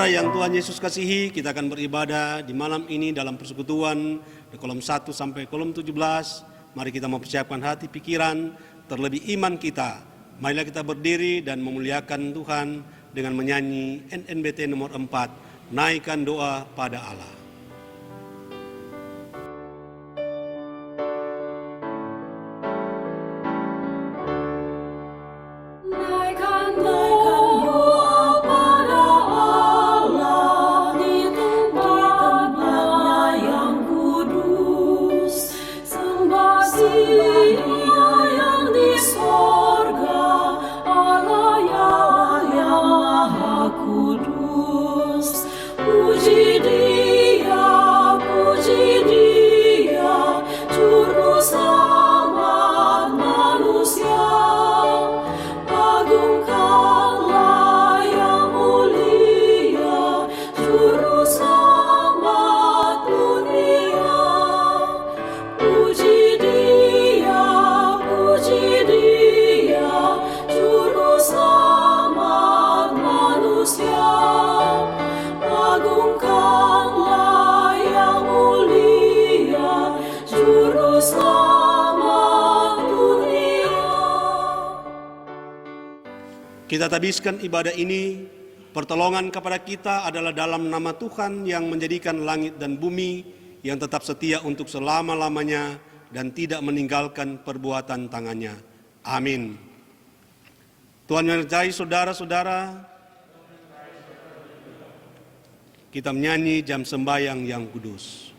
Saudara yang Tuhan Yesus kasihi, kita akan beribadah di malam ini dalam persekutuan di kolom 1 sampai kolom 17. Mari kita mempersiapkan hati, pikiran, terlebih iman kita. Marilah kita berdiri dan memuliakan Tuhan dengan menyanyi NNBT nomor 4, Naikkan Doa pada Allah. Kita habiskan ibadah ini, pertolongan kepada kita adalah dalam nama Tuhan yang menjadikan langit dan bumi, yang tetap setia untuk selama-lamanya dan tidak meninggalkan perbuatan tangannya. Amin. Tuhan menyertai saudara-saudara. Kita menyanyi jam sembahyang yang kudus.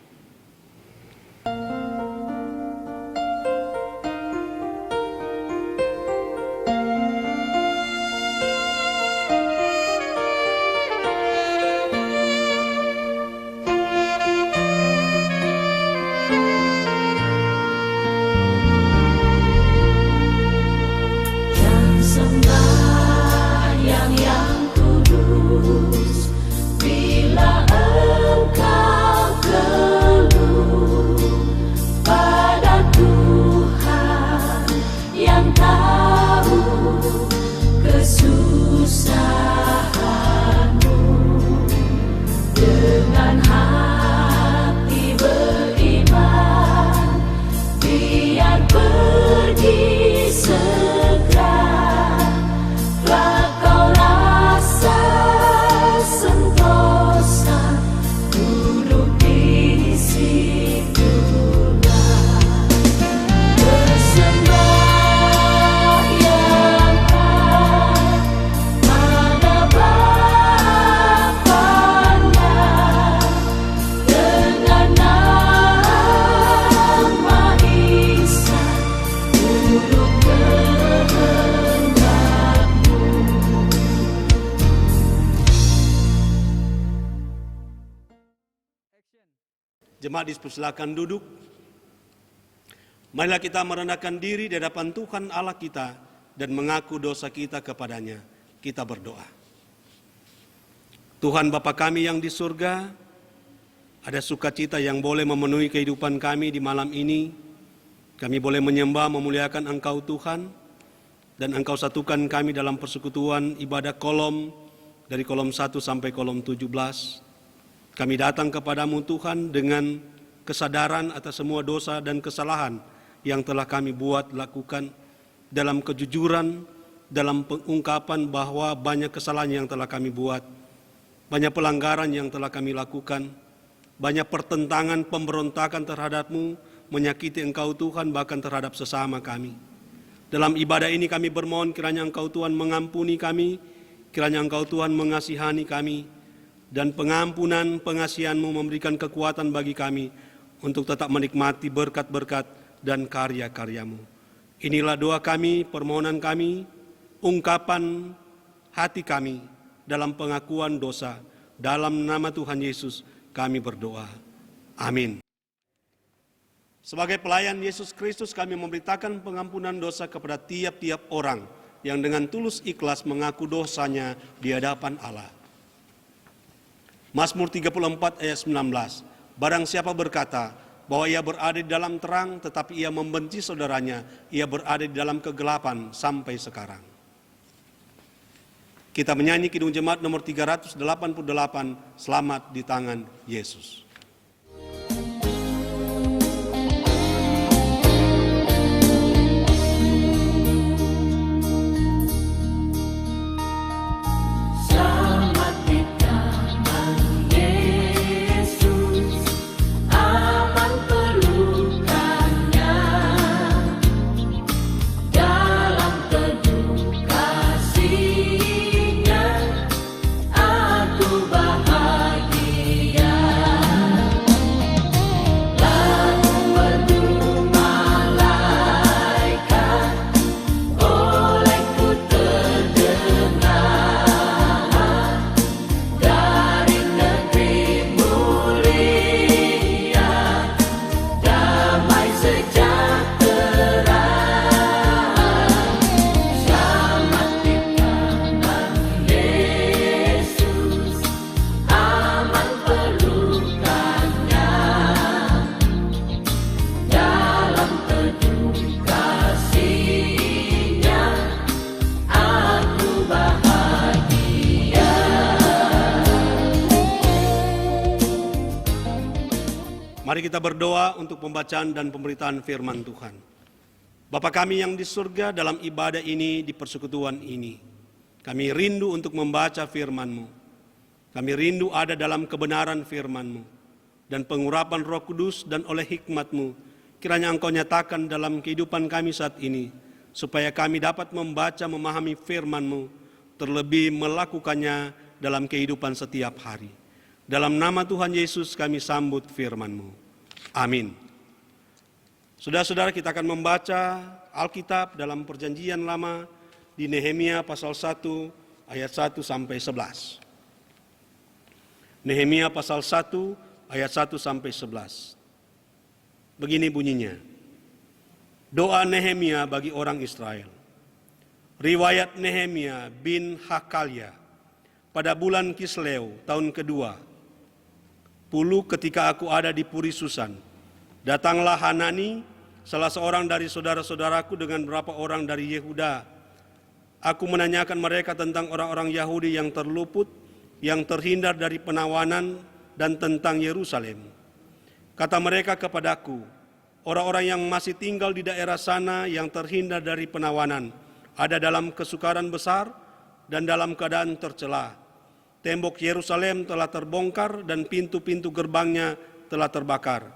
Jemaat dipersilakan duduk. Marilah kita merendahkan diri di hadapan Tuhan Allah kita dan mengaku dosa kita kepadanya. Kita berdoa. Tuhan Bapa kami yang di surga, ada sukacita yang boleh memenuhi kehidupan kami di malam ini. Kami boleh menyembah, memuliakan Engkau Tuhan, dan Engkau satukan kami dalam persekutuan ibadah kolom, dari kolom 1 sampai kolom 17. Kami datang kepadamu Tuhan dengan kesadaran atas semua dosa dan kesalahan yang telah kami buat, lakukan, dalam kejujuran, dalam pengungkapan bahwa banyak kesalahan yang telah kami buat, banyak pelanggaran yang telah kami lakukan, banyak pertentangan, pemberontakan terhadap-Mu, menyakiti Engkau Tuhan, bahkan terhadap sesama kami. Dalam ibadah ini kami bermohon kiranya Engkau Tuhan mengampuni kami, kiranya Engkau Tuhan mengasihani kami, dan pengampunan pengasihan-Mu memberikan kekuatan bagi kami untuk tetap menikmati berkat-berkat dan karya-karya-Mu. Inilah doa kami, permohonan kami, ungkapan hati kami dalam pengakuan dosa. Dalam nama Tuhan Yesus kami berdoa. Amin. Sebagai pelayan Yesus Kristus, kami memberitakan pengampunan dosa kepada tiap-tiap orang yang dengan tulus ikhlas mengaku dosanya di hadapan Allah. Mazmur 34 ayat 19. Barang siapa berkata bahwa ia berada di dalam terang tetapi ia membenci saudaranya, ia berada di dalam kegelapan sampai sekarang. Kita menyanyi Kidung Jemaat nomor 388, Selamat di Tangan Yesus. Mari kita berdoa untuk pembacaan dan pemberitaan firman Tuhan. Bapa kami yang di surga, dalam ibadah ini, di persekutuan ini, kami rindu untuk membaca firman-Mu. Kami rindu ada dalam kebenaran firman-Mu. Dan pengurapan Roh Kudus dan oleh hikmat-Mu, kiranya Engkau nyatakan dalam kehidupan kami saat ini, supaya kami dapat membaca, memahami firman-Mu, terlebih melakukannya dalam kehidupan setiap hari. Dalam nama Tuhan Yesus kami sambut firman-Mu. Amin. Saudara-saudara, kita akan membaca Alkitab dalam Perjanjian Lama di Nehemia pasal 1 ayat 1 sampai 11. Nehemia pasal 1 ayat 1 sampai 11. Begini bunyinya. Doa Nehemia bagi orang Israel. Riwayat Nehemia bin Hakalia pada bulan Kisleu tahun kedua, ketika aku ada di Puri Susan, datanglah Hanani, salah seorang dari saudara-saudaraku dengan beberapa orang dari Yehuda. Aku menanyakan mereka tentang orang-orang Yahudi yang terluput, yang terhindar dari penawanan, dan tentang Yerusalem. Kata mereka kepadaku, orang-orang yang masih tinggal di daerah sana yang terhindar dari penawanan, ada dalam kesukaran besar dan dalam keadaan tercela. Tembok Yerusalem telah terbongkar dan pintu-pintu gerbangnya telah terbakar.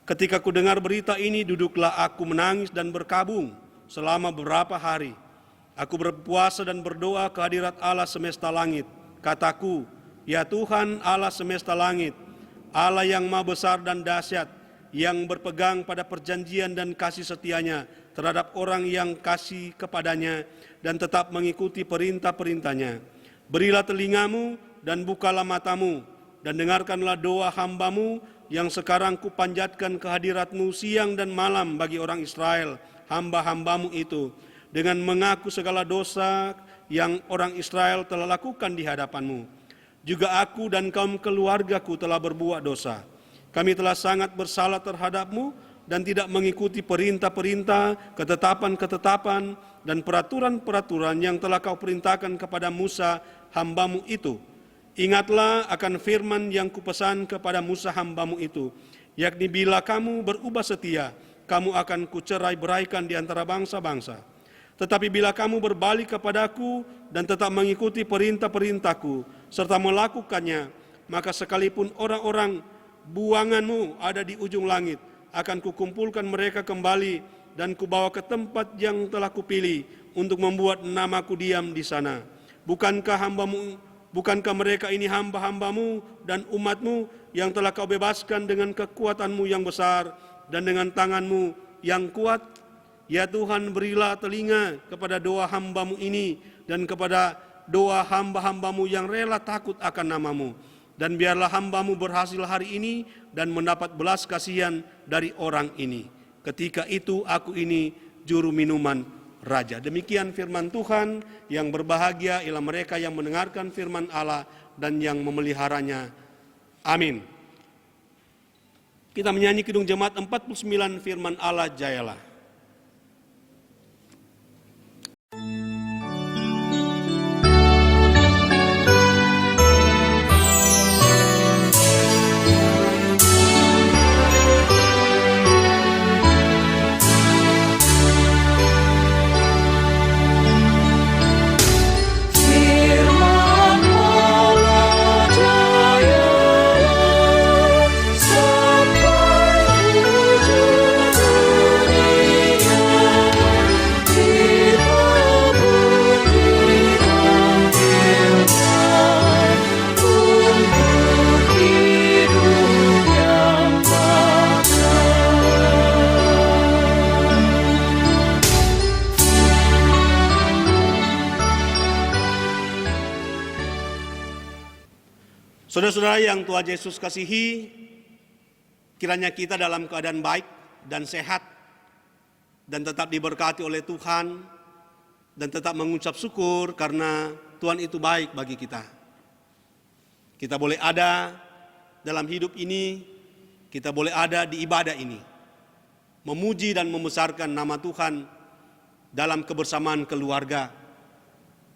Ketika ku dengar berita ini, duduklah aku menangis dan berkabung selama beberapa hari. Aku berpuasa dan berdoa ke hadirat Allah semesta langit. Kataku, ya Tuhan Allah semesta langit, Allah yang maha besar dan dahsyat, yang berpegang pada perjanjian dan kasih setianya terhadap orang yang kasih kepadanya dan tetap mengikuti perintah-perintahnya. Berilah telingamu dan bukalah matamu, dan dengarkanlah doa hambamu yang sekarang kupanjatkan ke hadiratmu siang dan malam bagi orang Israel, hamba-hambamu itu, dengan mengaku segala dosa yang orang Israel telah lakukan di hadapanmu. Juga aku dan kaum keluargaku telah berbuat dosa. Kami telah sangat bersalah terhadapmu dan tidak mengikuti perintah-perintah, ketetapan-ketetapan, dan peraturan-peraturan yang telah kau perintahkan kepada Musa, hambamu itu. Ingatlah akan firman yang kupesan kepada Musa hambamu itu, yakni bila kamu berubah setia, kamu akan kucerai-beraikan di antara bangsa-bangsa. Tetapi bila kamu berbalik kepadaku dan tetap mengikuti perintah-perintahku, serta melakukannya, maka sekalipun orang-orang buanganmu ada di ujung langit, akan kukumpulkan mereka kembali dan kubawa ke tempat yang telah kupilih untuk membuat namaku diam di sana. Bukankah mereka ini hamba-hambamu dan umatmu yang telah kau bebaskan dengan kekuatanmu yang besar dan dengan tanganmu yang kuat? Ya Tuhan, berilah telinga kepada doa hambamu ini dan kepada doa hamba-hambamu yang rela takut akan namamu. Dan biarlah hambamu berhasil hari ini dan mendapat belas kasihan dari orang ini. Ketika itu aku ini juru minuman raja. Demikian firman Tuhan. Yang berbahagia ialah mereka yang mendengarkan firman Allah dan yang memeliharanya. Amin. Kita menyanyi Kidung Jemaat 49, firman Allah jayalah. Saudara-saudara yang Tuhan Yesus kasihi, kiranya kita dalam keadaan baik dan sehat dan tetap diberkati oleh Tuhan dan tetap mengucap syukur karena Tuhan itu baik bagi kita. Kita boleh ada dalam hidup ini, kita boleh ada di ibadah ini, memuji dan membesarkan nama Tuhan dalam kebersamaan keluarga,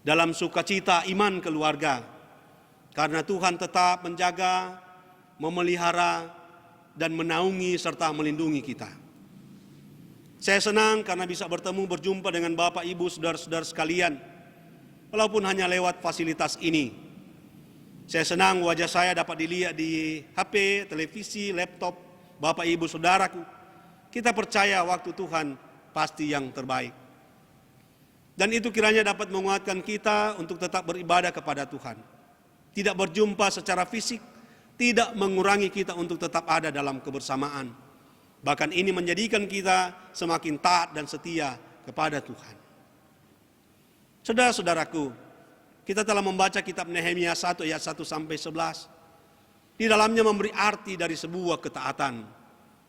dalam sukacita iman keluarga, karena Tuhan tetap menjaga, memelihara, dan menaungi serta melindungi kita. Saya senang karena bisa berjumpa dengan Bapak, Ibu, saudara-saudara sekalian, walaupun hanya lewat fasilitas ini. Saya senang wajah saya dapat dilihat di HP, televisi, laptop, Bapak, Ibu, saudaraku. Kita percaya waktu Tuhan pasti yang terbaik. Dan itu kiranya dapat menguatkan kita untuk tetap beribadah kepada Tuhan. Tidak berjumpa secara fisik, tidak mengurangi kita untuk tetap ada dalam kebersamaan. Bahkan ini menjadikan kita semakin taat dan setia kepada Tuhan. Saudara-saudaraku, kita telah membaca kitab Nehemia 1 ayat 1 sampai 11. Di dalamnya memberi arti dari sebuah ketaatan,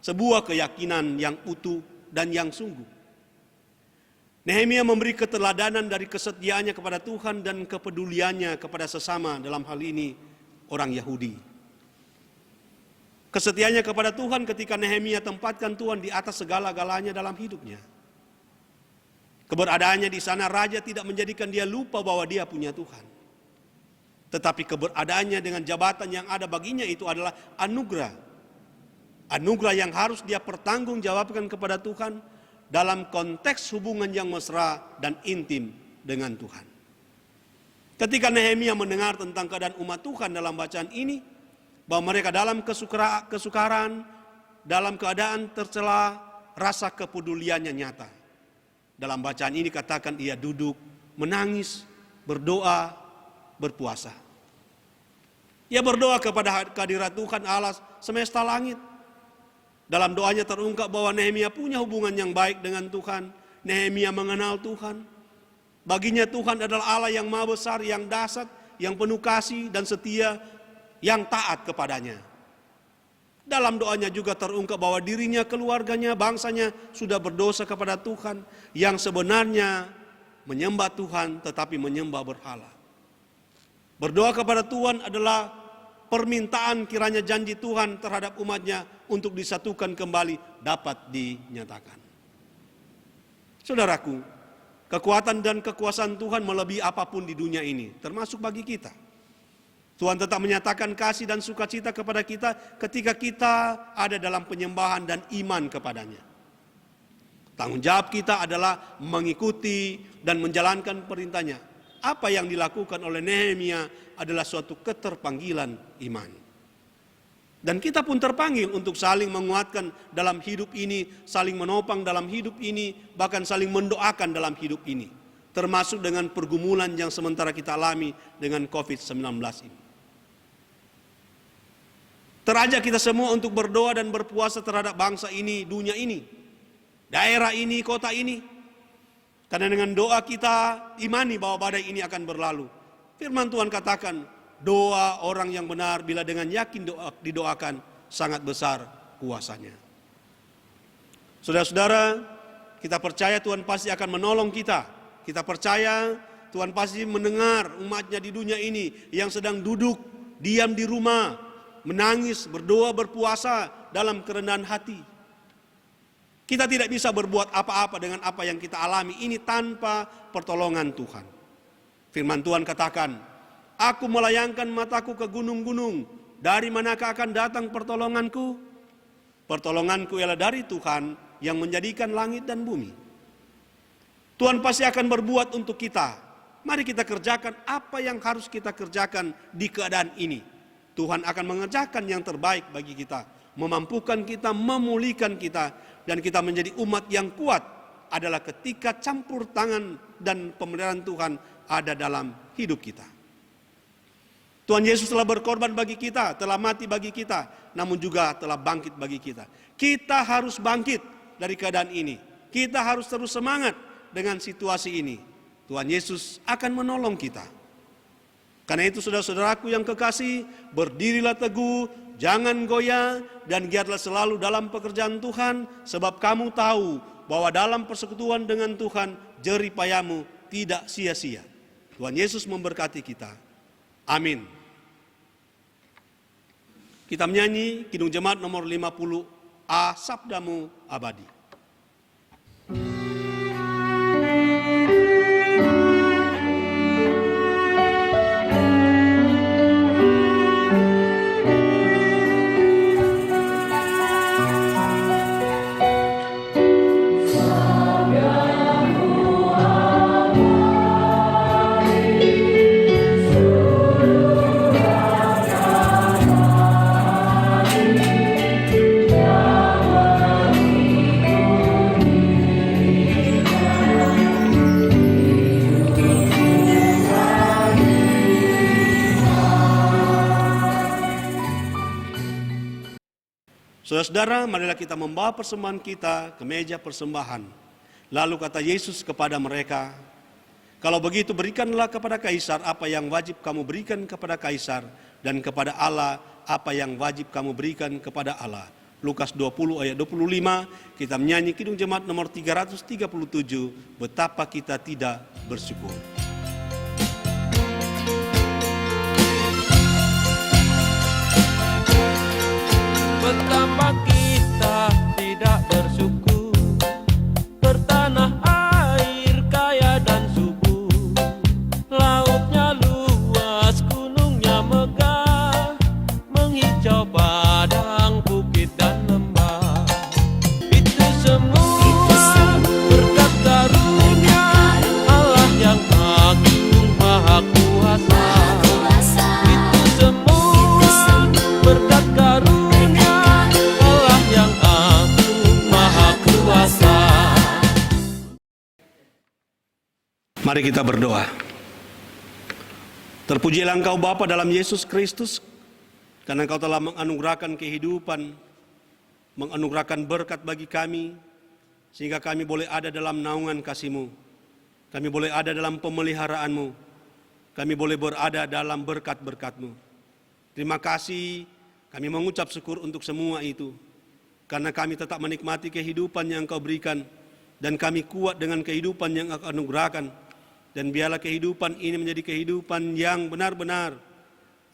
sebuah keyakinan yang utuh dan yang sungguh. Nehemia memberi keteladanan dari kesetiaannya kepada Tuhan dan kepeduliannya kepada sesama, dalam hal ini orang Yahudi. Kesetiaannya kepada Tuhan ketika Nehemia tempatkan Tuhan di atas segala-galanya dalam hidupnya. Keberadaannya di sana, raja tidak menjadikan dia lupa bahwa dia punya Tuhan. Tetapi keberadaannya dengan jabatan yang ada baginya itu adalah anugerah. Anugerah yang harus dia pertanggungjawabkan kepada Tuhan dalam konteks hubungan yang mesra dan intim dengan Tuhan. Ketika Nehemia mendengar tentang keadaan umat Tuhan dalam bacaan ini, bahwa mereka dalam kesukaran, dalam keadaan tercela, rasa kepeduliannya nyata. Dalam bacaan ini katakan ia duduk, menangis, berdoa, berpuasa. Ia berdoa kepada kehadirat Tuhan Allah semesta langit. Dalam doanya terungkap bahwa Nehemia punya hubungan yang baik dengan Tuhan. Nehemia mengenal Tuhan. Baginya Tuhan adalah Allah yang maha besar, yang dahsyat, yang penuh kasih dan setia, yang taat kepadanya. Dalam doanya juga terungkap bahwa dirinya, keluarganya, bangsanya sudah berdosa kepada Tuhan, yang sebenarnya menyembah Tuhan tetapi menyembah berhala. Berdoa kepada Tuhan adalah permintaan kiranya janji Tuhan terhadap umatnya untuk disatukan kembali dapat dinyatakan. Saudaraku, kekuatan dan kekuasaan Tuhan melebihi apapun di dunia ini, termasuk bagi kita. Tuhan tetap menyatakan kasih dan sukacita kepada kita ketika kita ada dalam penyembahan dan iman kepadanya. Tanggung jawab kita adalah mengikuti dan menjalankan perintahnya. Apa yang dilakukan oleh Nehemia adalah suatu keterpanggilan iman. Dan kita pun terpanggil untuk saling menguatkan dalam hidup ini, saling menopang dalam hidup ini, bahkan saling mendoakan dalam hidup ini. Termasuk dengan pergumulan yang sementara kita alami dengan COVID-19 ini. Terajak kita semua untuk berdoa dan berpuasa terhadap bangsa ini, dunia ini, daerah ini, kota ini. Karena dengan doa kita imani bahwa badai ini akan berlalu. Firman Tuhan katakan, doa orang yang benar bila dengan yakin didoakan sangat besar kuasanya. Saudara-saudara, kita percaya Tuhan pasti akan menolong kita. Kita percaya Tuhan pasti mendengar umatnya di dunia ini yang sedang duduk, diam di rumah, menangis, berdoa, berpuasa dalam kerendahan hati. Kita tidak bisa berbuat apa-apa dengan apa yang kita alami ini tanpa pertolongan Tuhan. Firman Tuhan katakan, aku melayangkan mataku ke gunung-gunung, dari manakah akan datang pertolonganku? Pertolonganku ialah dari Tuhan yang menjadikan langit dan bumi. Tuhan pasti akan berbuat untuk kita. Mari kita kerjakan apa yang harus kita kerjakan di keadaan ini. Tuhan akan mengerjakan yang terbaik bagi kita, memampukan kita, memulihkan kita, dan kita menjadi umat yang kuat adalah ketika campur tangan dan pemeliharaan Tuhan ada dalam hidup kita. Tuhan Yesus telah berkorban bagi kita, telah mati bagi kita, namun juga telah bangkit bagi kita. Kita harus bangkit dari keadaan ini. Kita harus terus semangat dengan situasi ini. Tuhan Yesus akan menolong kita. Karena itu saudara-saudaraku yang kekasih, berdirilah teguh, jangan goyah, dan giatlah selalu dalam pekerjaan Tuhan, sebab kamu tahu bahwa dalam persekutuan dengan Tuhan, jerih payahmu tidak sia-sia. Tuhan Yesus memberkati kita. Amin. Kita menyanyi Kidung Jemaat nomor 50A, Sabdamu Abadi. Saudara-saudara, marilah kita membawa persembahan kita ke meja persembahan. Lalu kata Yesus kepada mereka, kalau begitu berikanlah kepada Kaisar apa yang wajib kamu berikan kepada Kaisar, dan kepada Allah apa yang wajib kamu berikan kepada Allah. Lukas 20 ayat 25, kita menyanyi Kidung Jemaat nomor 337, betapa kita tidak bersyukur. Betapa kita tidak bersyukur, bertanah air kaya dan subur, lautnya luas, gunungnya megah, menghijau padang, bukit dan lembah. Itu semua berkat karunia Allah yang agung maha kuasa. Itu semua berkat karunia Mari kita berdoa. Terpujilah Engkau Bapa dalam Yesus Kristus, karena Engkau telah menganugerahkan kehidupan, menganugerahkan berkat bagi kami, sehingga kami boleh ada dalam naungan kasih-Mu. Kami boleh ada dalam pemeliharaan-Mu. Kami boleh berada dalam berkat-berkat-Mu. Terima kasih, kami mengucap syukur untuk semua itu, karena kami tetap menikmati kehidupan yang Engkau berikan, dan kami kuat dengan kehidupan yang Engkau anugerahkan. Dan biarlah kehidupan ini menjadi kehidupan yang benar-benar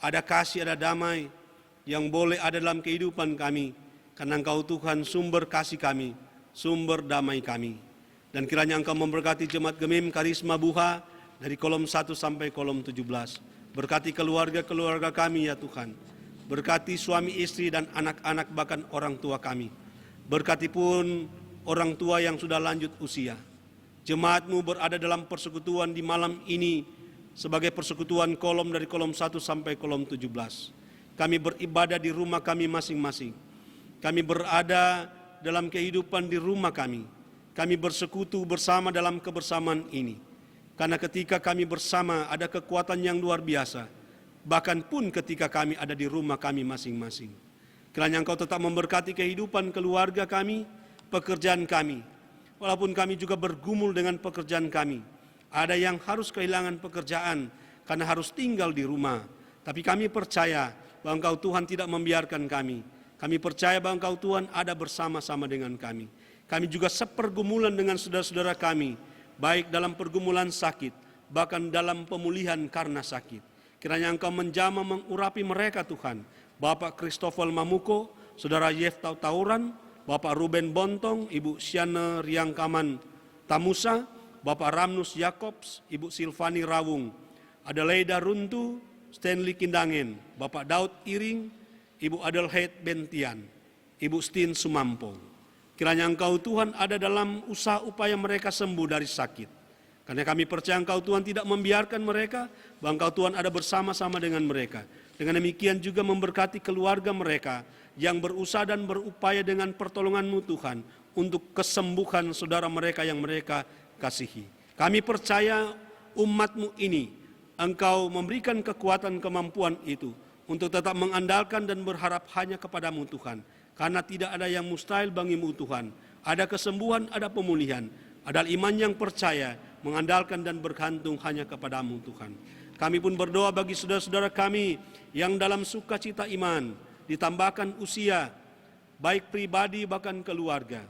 ada kasih, ada damai, yang boleh ada dalam kehidupan kami. Karena Engkau Tuhan sumber kasih kami, sumber damai kami. Dan kiranya Engkau memberkati Jemaat Gemim Karisma Buha dari kolom 1 sampai kolom 17. Berkati keluarga-keluarga kami ya Tuhan. Berkati suami istri dan anak-anak bahkan orang tua kami. Berkati pun orang tua yang sudah lanjut usia. Jemaat-Mu berada dalam persekutuan di malam ini sebagai persekutuan kolom dari kolom 1 sampai kolom 17. Kami beribadah di rumah kami masing-masing. Kami berada dalam kehidupan di rumah kami. Kami bersekutu bersama dalam kebersamaan ini. Karena ketika kami bersama ada kekuatan yang luar biasa. Bahkan pun ketika kami ada di rumah kami masing-masing. Kiranya Engkau tetap memberkati kehidupan keluarga kami, pekerjaan kami. Walaupun kami juga bergumul dengan pekerjaan kami. Ada yang harus kehilangan pekerjaan karena harus tinggal di rumah. Tapi kami percaya bahwa Engkau Tuhan tidak membiarkan kami. Kami percaya bahwa Engkau Tuhan ada bersama-sama dengan kami. Kami juga sepergumulan dengan saudara-saudara kami. Baik dalam pergumulan sakit, bahkan dalam pemulihan karena sakit. Kiranya Engkau menjamah mengurapi mereka Tuhan. Bapak Christopher Mamuko, Saudara Yeftau Tauran, Bapak Ruben Bontong, Ibu Siana Riangkaman Tamusa, Bapak Ramnus Yakobs, Ibu Silvani Rawung, Adelaida Runtu, Stanley Kindangen, Bapak Daud Iring, Ibu Adelheid Bentian, Ibu Stin Sumampo. Kiranya Engkau Tuhan ada dalam usaha upaya mereka sembuh dari sakit. Karena kami percaya Engkau Tuhan tidak membiarkan mereka, bahwa Engkau Tuhan ada bersama-sama dengan mereka. Dengan demikian juga memberkati keluarga mereka yang berusaha dan berupaya dengan pertolongan-Mu Tuhan untuk kesembuhan saudara mereka yang mereka kasihi. Kami percaya umat-Mu ini Engkau memberikan kekuatan kemampuan itu untuk tetap mengandalkan dan berharap hanya kepada-Mu Tuhan. Karena tidak ada yang mustahil bagi-Mu Tuhan. Ada kesembuhan, ada pemulihan, ada iman yang percaya, mengandalkan dan bergantung hanya kepada-Mu Tuhan. Kami pun berdoa bagi saudara-saudara kami yang dalam sukacita iman, ditambahkan usia, baik pribadi bahkan keluarga.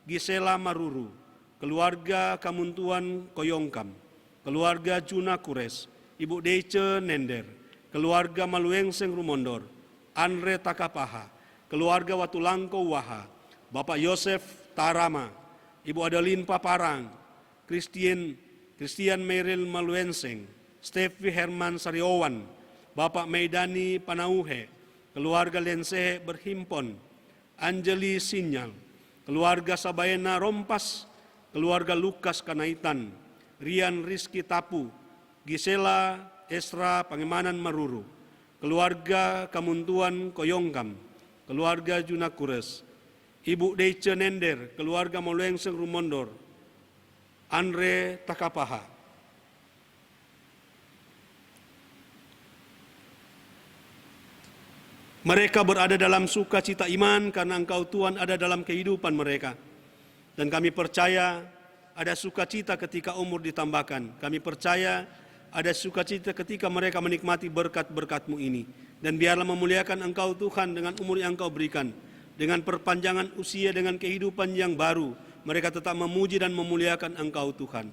Gisela Maruru, keluarga Kamuntuan Koyongkam, keluarga Juna Kures, Ibu Deice Nender, keluarga Maluengseng Rumondor, Andre Takapaha, keluarga Watulangko Waha, Bapak Yosef Tarama, Ibu Adeline Paparang, Christian Meril Maluenseng, Stevi Herman Sariowan, Bapak Meidani Panauhe, keluarga Lensehe Berhimpon, Anjeli Sinyal, keluarga Sabaena Rompas, keluarga Lukas Kanaitan, Rian Rizky Tapu, Gisela Esra Pangemanan Maruru, keluarga Kamuntuan Koyongkam, keluarga Junakures, Ibu Deice Nender, keluarga Maluengseng Rumondor, Andre Takapaha. Mereka berada dalam sukacita iman karena Engkau Tuhan ada dalam kehidupan mereka. Dan kami percaya ada sukacita ketika umur ditambahkan. Kami percaya ada sukacita ketika mereka menikmati berkat-berkat-Mu ini. Dan biarlah memuliakan Engkau Tuhan dengan umur yang Engkau berikan. Dengan perpanjangan usia, dengan kehidupan yang baru. Mereka tetap memuji dan memuliakan Engkau Tuhan.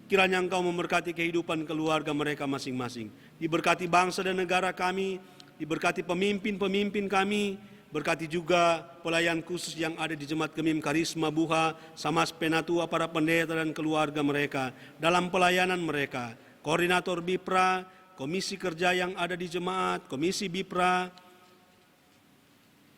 Kiranya Engkau memberkati kehidupan keluarga mereka masing-masing. Diberkati bangsa dan negara kami, diberkati pemimpin-pemimpin kami, berkati juga pelayan khusus yang ada di Jemaat Gemim Karisma Buha, Samas Penatua, para pendeta dan keluarga mereka, dalam pelayanan mereka, koordinator BIPRA, komisi kerja yang ada di jemaat, komisi BIPRA,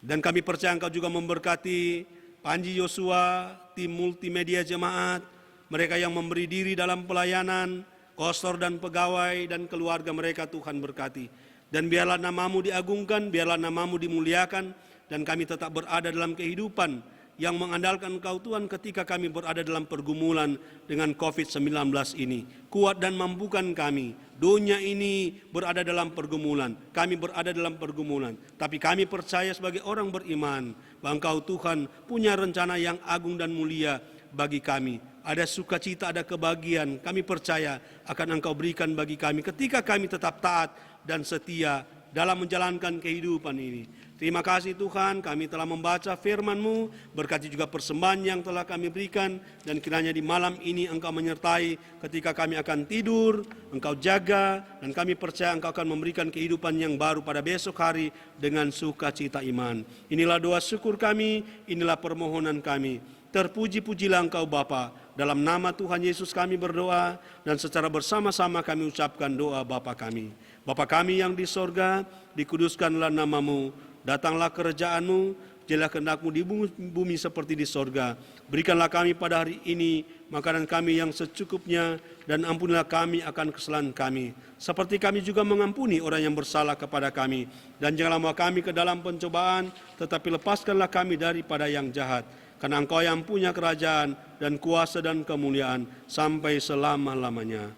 dan kami percaya Engkau juga memberkati Panji Yosua, tim multimedia jemaat, mereka yang memberi diri dalam pelayanan, kostor dan pegawai dan keluarga mereka Tuhan berkati. Dan biarlah nama-Mu diagungkan, biarlah nama-Mu dimuliakan, dan kami tetap berada dalam kehidupan yang mengandalkan Engkau Tuhan ketika kami berada dalam pergumulan dengan COVID-19 ini. Kuat dan mampukan kami. Dunia ini berada dalam pergumulan, kami berada dalam pergumulan. Tapi kami percaya sebagai orang beriman bahwa Engkau Tuhan punya rencana yang agung dan mulia bagi kami. Ada sukacita, ada kebahagiaan. Kami percaya akan Engkau berikan bagi kami ketika kami tetap taat dan setia dalam menjalankan kehidupan ini. Terima kasih Tuhan, kami telah membaca firman-Mu, berkati juga persembahan yang telah kami berikan, dan kiranya di malam ini Engkau menyertai ketika kami akan tidur, Engkau jaga, dan kami percaya Engkau akan memberikan kehidupan yang baru pada besok hari dengan sukacita iman. Inilah doa syukur kami, inilah permohonan kami. Terpuji-pujilah Engkau Bapa, dalam nama Tuhan Yesus kami berdoa, dan secara bersama-sama kami ucapkan doa Bapa kami. Bapa kami yang di sorga, dikuduskanlah nama-Mu, datanglah kerajaan-Mu, jadilah kehendak-Mu di bumi seperti di sorga. Berikanlah kami pada hari ini makanan kami yang secukupnya, dan ampunilah kami akan kesalahan kami, seperti kami juga mengampuni orang yang bersalah kepada kami. Dan janganlah membawa kami ke dalam pencobaan, tetapi lepaskanlah kami daripada yang jahat. Karena Engkau yang punya kerajaan dan kuasa dan kemuliaan sampai selama-lamanya.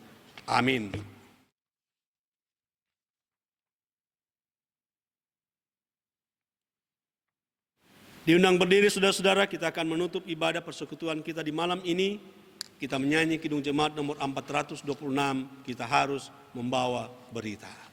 Amin. Diundang berdiri saudara-saudara, kita akan menutup ibadah persekutuan kita di malam ini. Kita menyanyi Kidung Jemaat nomor 426, kita harus membawa berita.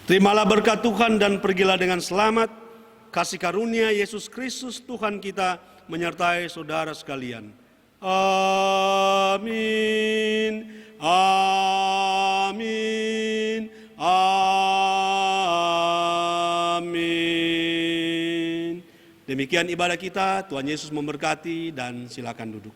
Terimalah berkat Tuhan dan pergilah dengan selamat. kasih karunia Yesus Kristus Tuhan kita menyertai saudara sekalian. Amin. Amin. Amin. Demikian ibadah kita. Tuhan Yesus memberkati dan silakan duduk.